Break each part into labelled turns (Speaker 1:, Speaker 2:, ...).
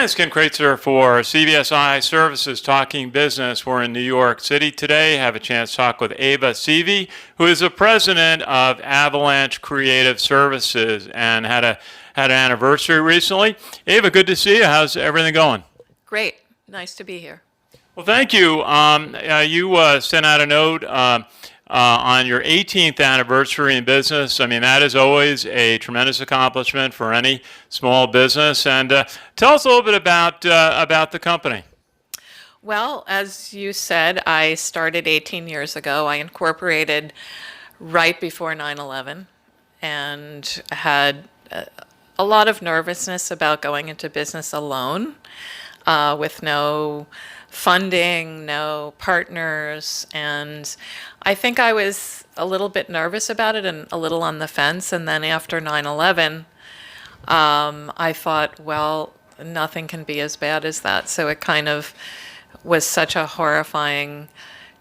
Speaker 1: It's Ken Kraetzer for CBSIServices Talking Business. We're in New York City today. Have a chance to talk with Ava Seavey, who is the president of Avalanche Creative Services and had an anniversary recently. Ava, good to see you. How's everything going?
Speaker 2: Great. Nice to be here.
Speaker 1: Well, thank you. You sent out a note on your 18th anniversary in business. I mean, that is always a tremendous accomplishment for any small business. And tell us a little bit about the company.
Speaker 2: Well, as you said, I started 18 years ago. I incorporated right before 9/11 and had a lot of nervousness about going into business alone with no funding, no partners, and I think I was a little bit nervous about it and a little on the fence. And then after 9/11, I thought, well, nothing can be as bad as that. So it kind of was such a horrifying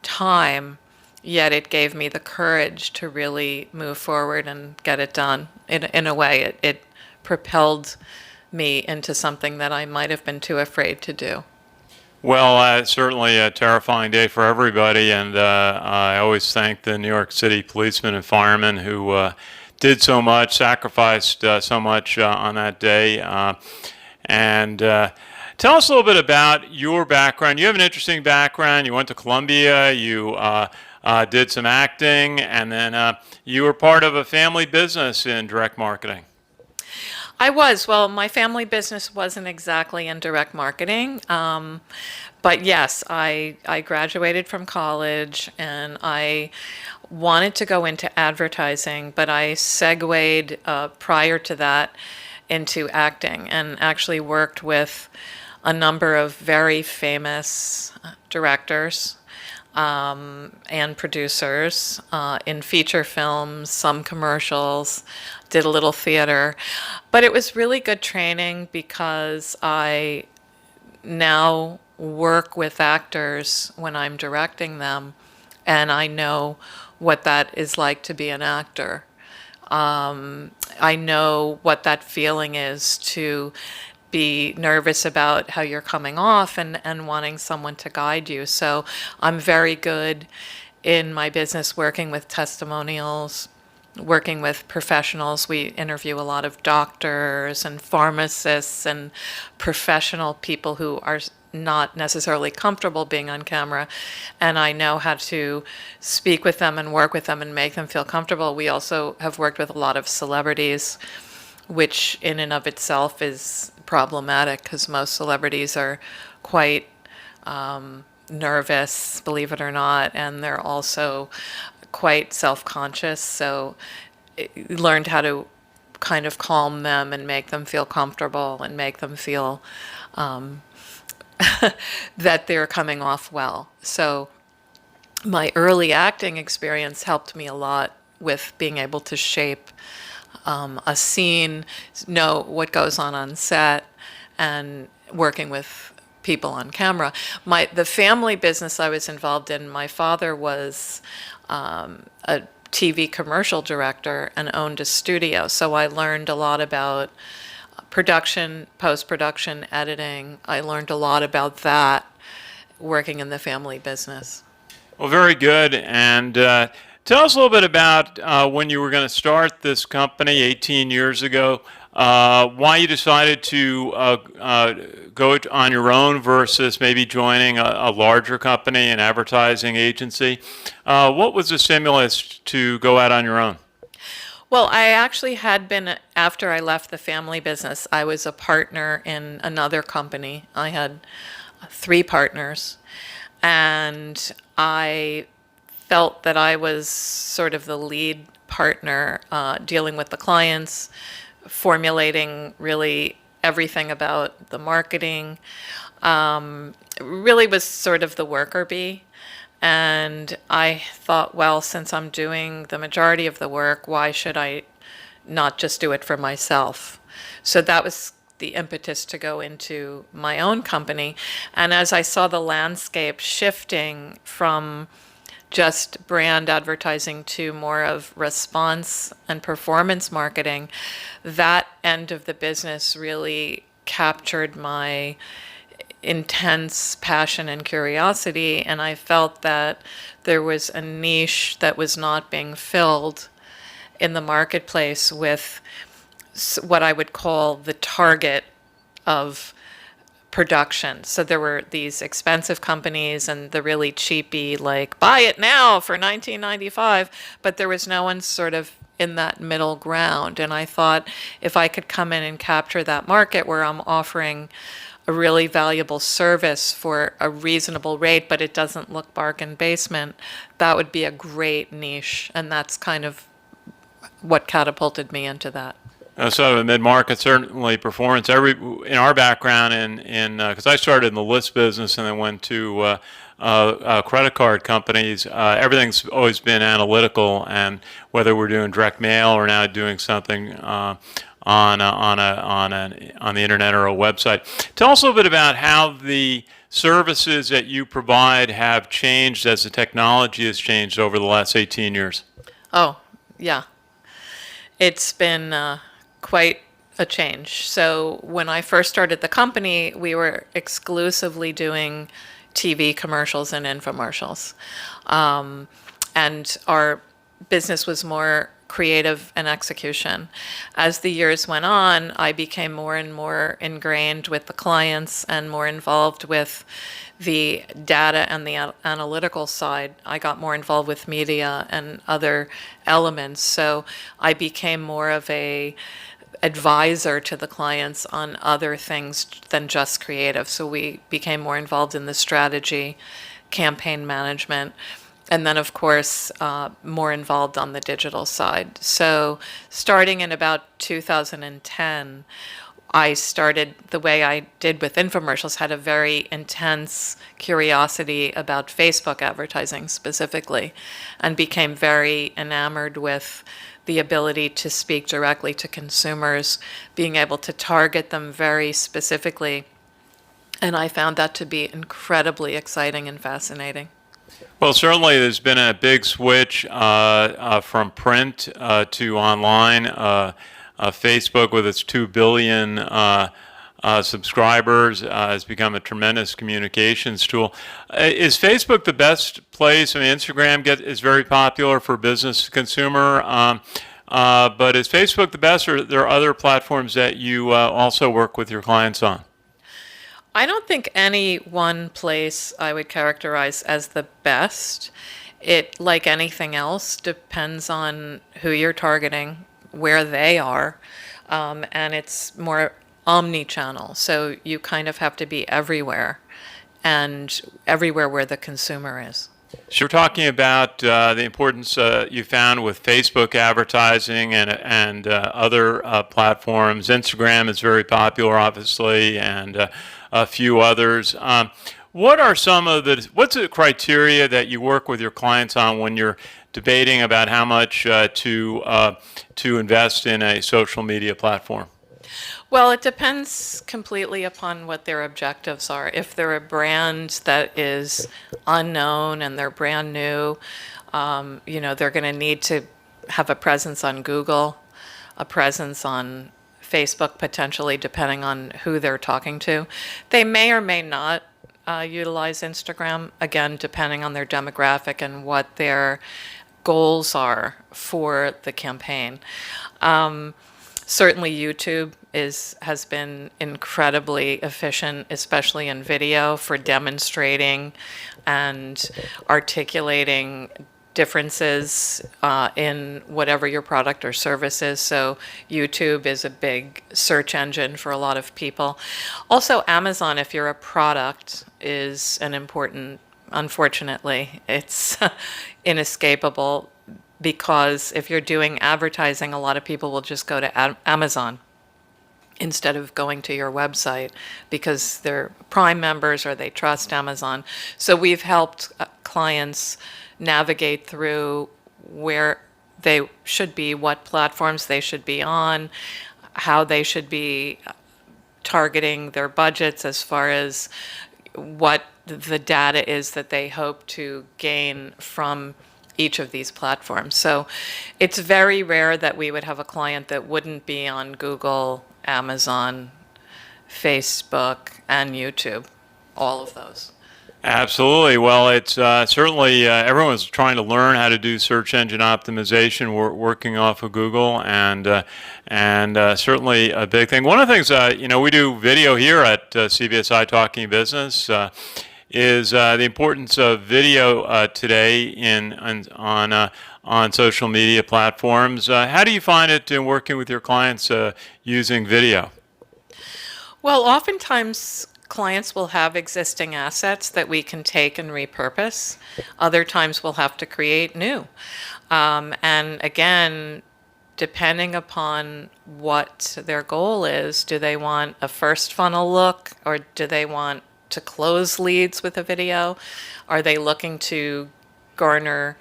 Speaker 2: time, yet it gave me the courage to really move forward and get it done. In a way, it propelled me into something that I might have been too afraid to do.
Speaker 1: Well, it's certainly a terrifying day for everybody, and I always thank the New York City policemen and firemen who did so much, sacrificed so much on that day. And tell us a little bit about your background. You have an interesting background. You went to Columbia, you did some acting, and then you were part of a family business in direct marketing.
Speaker 2: I was. Well, my family business wasn't exactly in direct marketing. But yes, I graduated from college and I wanted to go into advertising, but I segued prior to that into acting and actually worked with a number of very famous directors and producers in feature films, some commercials, did a little theater. But it was really good training because I now work with actors when I'm directing them, and I know what that is like to be an actor. I know what that feeling is to be nervous about how you're coming off and wanting someone to guide you. So I'm very good in my business working with testimonials, working with professionals. We interview a lot of doctors and pharmacists and professional people who are not necessarily comfortable being on camera, and I know how to speak with them and work with them and make them feel comfortable. We also have worked with a lot of celebrities, which in and of itself is problematic because most celebrities are quite nervous, believe it or not, and they're also quite self-conscious. So learned how to kind of calm them and make them feel comfortable and make them feel that they're coming off well. So my early acting experience helped me a lot with being able to shape a scene, know what goes on set, and working with people on camera. The family business I was involved in, my father was a TV commercial director and owned a studio, so I learned a lot about production, post-production, editing. I learned a lot about that working in the family business.
Speaker 1: Well, very good. And tell us a little bit about when you were going to start this company 18 years ago, why you decided to go on your own versus maybe joining a larger company, an advertising agency. What was the stimulus to go out on your own?
Speaker 2: Well, I actually had been, after I left the family business, I was a partner in another company. I had 3 partners, and I felt that I was sort of the lead partner dealing with the clients, formulating really everything about the marketing, really was sort of the worker bee. And I thought, well, since I'm doing the majority of the work, why should I not just do it for myself? So that was the impetus to go into my own company. And as I saw the landscape shifting from just brand advertising to more of response and performance marketing, that end of the business really captured my intense passion and curiosity, and I felt that there was a niche that was not being filled in the marketplace with what I would call the target of production. So there were these expensive companies and the really cheapy, like, buy it now for $19.95, but there was no one sort of in that middle ground. And I thought if I could come in and capture that market where I'm offering a really valuable service for a reasonable rate, but it doesn't look bargain basement, that would be a great niche. And that's kind of what catapulted me into that.
Speaker 1: So mid-market, certainly performance. In our background, because I started in the list business and then went to credit card companies, everything's always been analytical, and whether we're doing direct mail or now doing something on the internet or a website. Tell us a little bit about how the services that you provide have changed as the technology has changed over the last 18 years.
Speaker 2: Oh, yeah. It's been quite a change. So when I first started the company, we were exclusively doing TV commercials and infomercials. And our business was more creative and execution. As the years went on, I became more and more ingrained with the clients and more involved with the data and the analytical side. I got more involved with media and other elements. So I became more of a advisor to the clients on other things than just creative. So we became more involved in the strategy, campaign management, and then, of course, more involved on the digital side. So starting in about 2010, I started the way I did with infomercials, had a very intense curiosity about Facebook advertising specifically, and became very enamored with the ability to speak directly to consumers, being able to target them very specifically. And I found that to be incredibly exciting and fascinating.
Speaker 1: Well, certainly there's been a big switch from print to online. Facebook, with its 2 billion subscribers, has become a tremendous communications tool. Is Facebook the best place? I mean, Instagram is very popular for business to consumer, but is Facebook the best, or are there other platforms that you also work with your clients on?
Speaker 2: I don't think any one place I would characterize as the best. It, like anything else, depends on who you're targeting, where they are, and it's more omni-channel. So you kind of have to be everywhere, and everywhere where the consumer is.
Speaker 1: So you're talking about the importance you found with Facebook advertising and other platforms. Instagram is very popular, obviously, and a few others. What are what's the criteria that you work with your clients on when you're debating about how much to invest in a social media platform?
Speaker 2: Well, it depends completely upon what their objectives are. If they're a brand that is unknown and they're brand new, they're going to need to have a presence on Google, a presence on Facebook, potentially, depending on who they're talking to. They may or may not utilize Instagram, again, depending on their demographic and what their goals are for the campaign. Certainly YouTube has been incredibly efficient, especially in video, for demonstrating and articulating differences in whatever your product or service is. So YouTube is a big search engine for a lot of people. Also, Amazon, if you're a product, is an important, unfortunately, it's inescapable, because if you're doing advertising, a lot of people will just go to Amazon instead of going to your website because they're Prime members or they trust Amazon. So we've helped clients navigate through where they should be, what platforms they should be on, how they should be targeting their budgets as far as what the data is that they hope to gain from each of these platforms. So it's very rare that we would have a client that wouldn't be on Google, Amazon, Facebook, and YouTube, all of those.
Speaker 1: Absolutely. Well, it's certainly everyone's trying to learn how to do search engine optimization. We're working off of Google, and certainly a big thing. One of the things we do video here at CBSI Talking Business is the importance of video today on social media platforms. How do you find it in working with your clients using video?
Speaker 2: Well, oftentimes clients will have existing assets that we can take and repurpose. Other times we'll have to create new. And again, depending upon what their goal is, do they want a first funnel look, or do they want to close leads with a video? Are they looking to garner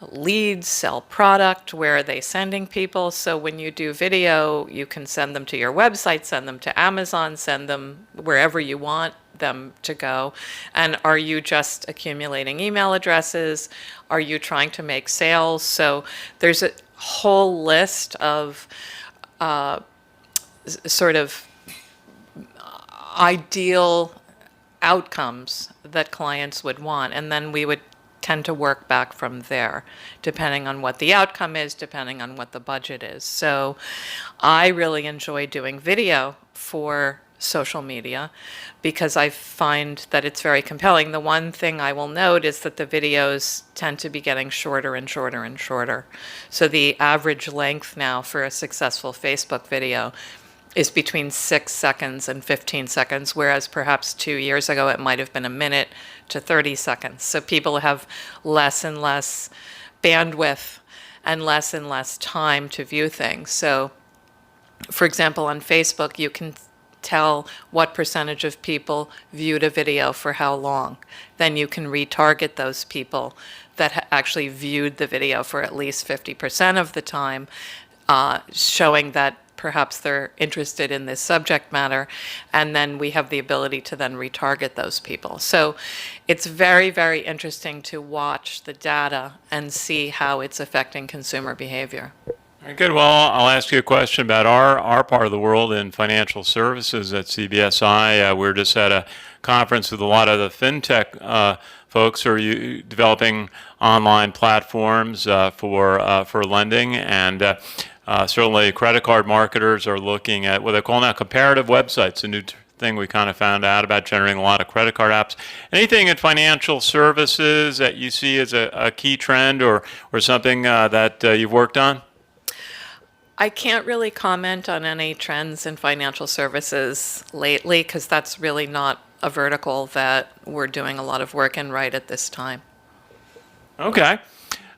Speaker 2: leads, sell product? Where are they sending people? So when you do video, you can send them to your website, send them to Amazon, send them wherever you want them to go. And are you just accumulating email addresses? Are you trying to make sales? So there's a whole list of sort of ideal outcomes that clients would want, and then we would tend to work back from there, depending on what the outcome is, depending on what the budget is. So I really enjoy doing video for social media because I find that it's very compelling. The one thing I will note is that the videos tend to be getting shorter and shorter and shorter. So the average length now for a successful Facebook video is between 6 seconds and 15 seconds, whereas perhaps 2 years ago it might have been a minute to 30 seconds. So people have less and less bandwidth and less time to view things. So, for example, on Facebook, you can tell what percentage of people viewed a video for how long. Then you can retarget those people that actually viewed the video for at least 50% of the time, showing that perhaps they're interested in this subject matter, and then we have the ability to then retarget those people. So it's very, very interesting to watch the data and see how it's affecting consumer behavior.
Speaker 1: Very good. Well, I'll ask you a question about our part of the world in financial services at CBSI. We're just at a conference with a lot of the fintech folks who are developing online platforms for lending, and certainly credit card marketers are looking at what they call now comparative websites, a new thing we kind of found out about, generating a lot of credit card apps. Anything in financial services that you see as a key trend or something that you've worked on?
Speaker 2: I can't really comment on any trends in financial services lately because that's really not a vertical that we're doing a lot of work in right at this time.
Speaker 1: Okay.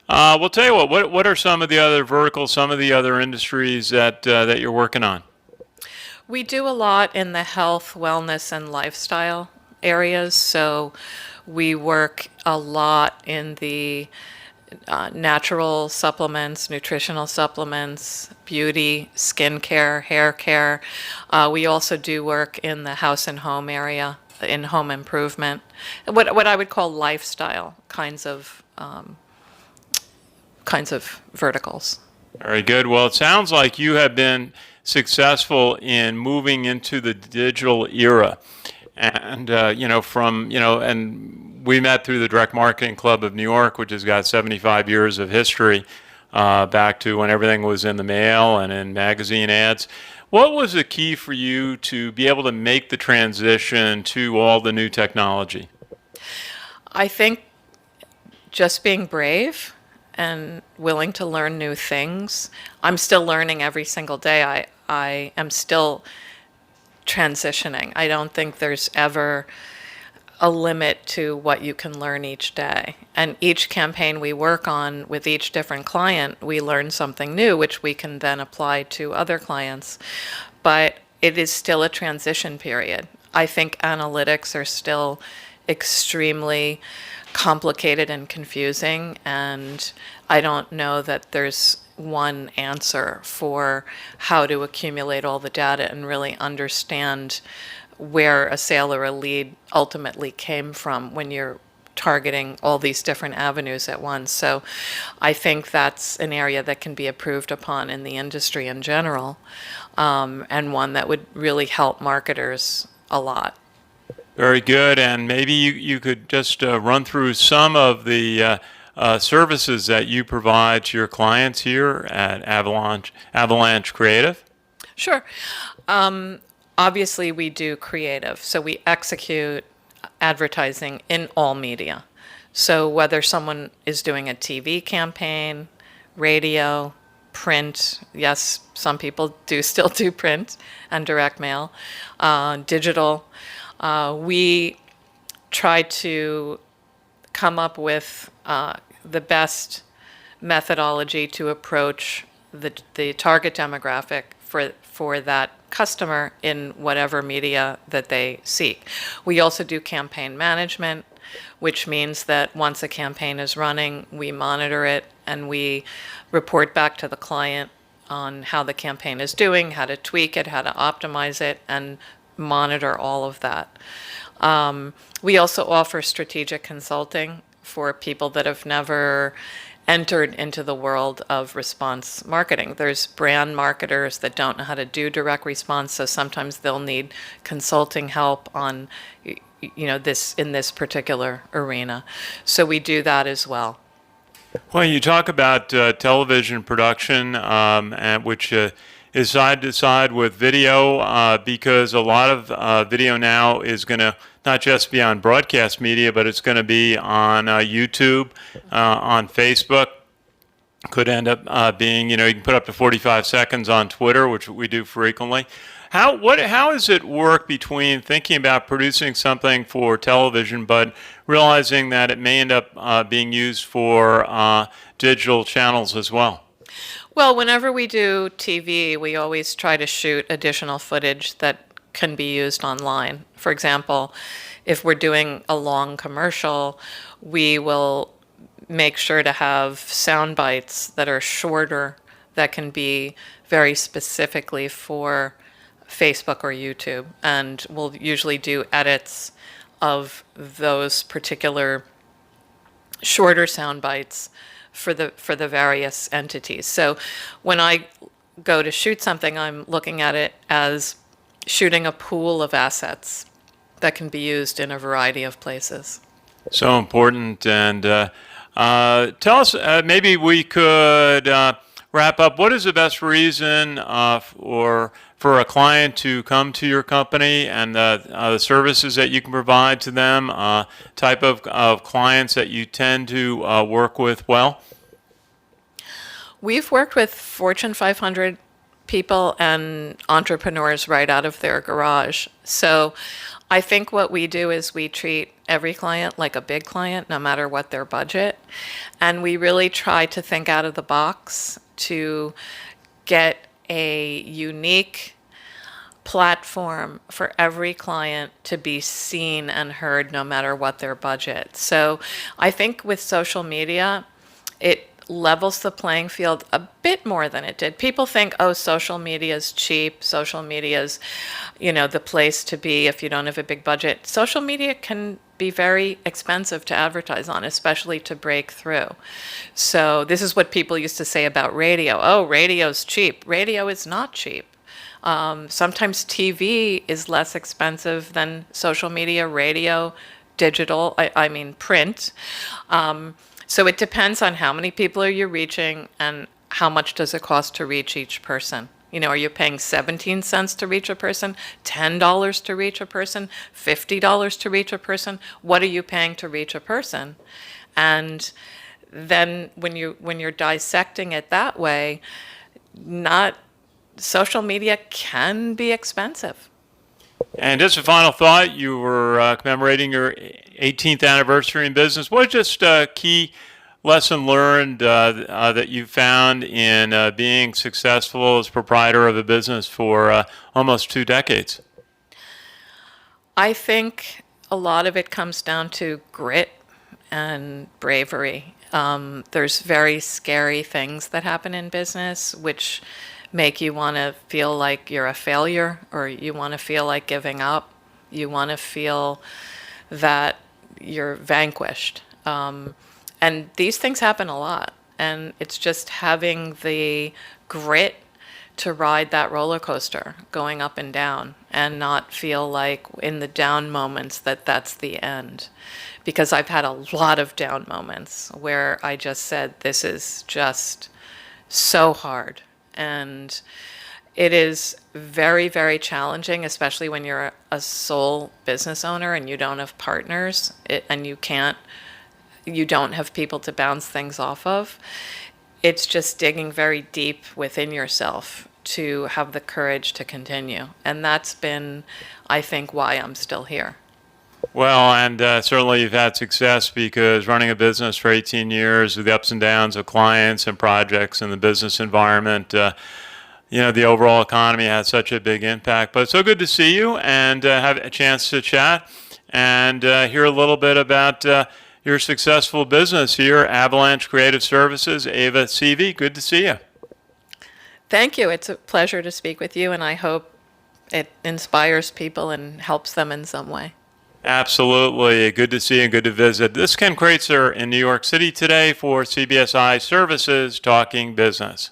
Speaker 1: We'll tell you what are some of the other verticals, some of the other industries that you're working on?
Speaker 2: We do a lot in the health, wellness, and lifestyle areas. So we work a lot in the natural supplements, nutritional supplements, beauty, skincare, hair care. We also do work in the house and home area, in home improvement, what I would call lifestyle kinds of verticals.
Speaker 1: Very good. Well, it sounds like you have been successful in moving into the digital era. And, and we met through the Direct Marketing Club of New York, which has got 75 years of history, back to when everything was in the mail and in magazine ads. What was the key for you to be able to make the transition to all the new technology?
Speaker 2: I think just being brave and willing to learn new things. I'm still learning every single day. I am still transitioning. I don't think there's ever a limit to what you can learn each day. And each campaign we work on with each different client, we learn something new, which we can then apply to other clients. But it is still a transition period. I think analytics are still extremely complicated and confusing, and I don't know that there's one answer for how to accumulate all the data and really understand where a sale or a lead ultimately came from when you're targeting all these different avenues at once. So I think that's an area that can be improved upon in the industry in general, and one that would really help marketers a lot.
Speaker 1: Very good. And maybe you could just run through some of the services that you provide to your clients here at Avalanche Creative.
Speaker 2: Sure. Obviously, we do creative, so we execute advertising in all media. So whether someone is doing a TV campaign, radio, print, yes, some people do still do print and direct mail, digital, we try to come up with the best methodology to approach the target demographic for that customer in whatever media that they seek. We also do campaign management, which means that once a campaign is running, we monitor it and we report back to the client on how the campaign is doing, how to tweak it, how to optimize it, and monitor all of that. We also offer strategic consulting for people that have never entered into the world of response marketing. There's brand marketers that don't know how to do direct response, so sometimes they'll need consulting help on, this in this particular arena. So we do that as well.
Speaker 1: Well, you talk about television production, which is side to side with video, because a lot of video now is going to not just be on broadcast media, but it's going to be on YouTube, on Facebook. Could end up being, you can put up to 45 seconds on Twitter, which we do frequently. How does it work between thinking about producing something for television, but realizing that it may end up being used for digital channels as well?
Speaker 2: Well, whenever we do TV, we always try to shoot additional footage that can be used online. For example, if we're doing a long commercial, we will make sure to have sound bites that are shorter that can be very specifically for Facebook or YouTube. And we'll usually do edits of those particular shorter sound bites for the various entities. So when I go to shoot something, I'm looking at it as shooting a pool of assets that can be used in a variety of places.
Speaker 1: So important. And tell us, maybe we could wrap up. What is the best reason for a client to come to your company, and the services that you can provide to them, type of clients that you tend to work with well?
Speaker 2: We've worked with Fortune 500 people and entrepreneurs right out of their garage. So I think what we do is we treat every client like a big client, no matter what their budget. And we really try to think out of the box to get a unique platform for every client to be seen and heard, no matter what their budget. So I think with social media, it levels the playing field a bit more than it did. People think, oh, social media is cheap. Social media is, the place to be if you don't have a big budget. Social media can be very expensive to advertise on, especially to break through. So this is what people used to say about radio. Oh, radio's cheap. Radio is not cheap. Sometimes TV is less expensive than social media, radio, digital, I mean print. So it depends on how many people are you reaching and how much does it cost to reach each person. Are you paying 17 cents to reach a person, $10 to reach a person, $50 to reach a person? What are you paying to reach a person? And then when you're dissecting it that way, social media can be expensive.
Speaker 1: And just a final thought, you were commemorating your 18th anniversary in business. What is just a key lesson learned that you found in being successful as proprietor of a business for almost 2 decades?
Speaker 2: I think a lot of it comes down to grit and bravery. There's very scary things that happen in business, which make you want to feel like you're a failure, or you want to feel like giving up. You want to feel that you're vanquished. And these things happen a lot. And it's just having the grit to ride that roller coaster going up and down and not feel like in the down moments that that's the end. Because I've had a lot of down moments where I just said, this is just so hard. And it is very, very challenging, especially when you're a sole business owner and you don't have partners and you don't have people to bounce things off of. It's just digging very deep within yourself to have the courage to continue. And that's been, I think, why I'm still here.
Speaker 1: Well, and certainly you've had success because running a business for 18 years with the ups and downs of clients and projects and the business environment, the overall economy has such a big impact. But it's so good to see you and have a chance to chat and hear a little bit about your successful business here, Avalanche Creative Services. Ava Seavey, good to see you.
Speaker 2: Thank you. It's a pleasure to speak with you, and I hope it inspires people and helps them in some way.
Speaker 1: Absolutely. Good to see you and good to visit. This is Ken Kraetzer in New York City today for CBSIServices Talking Business.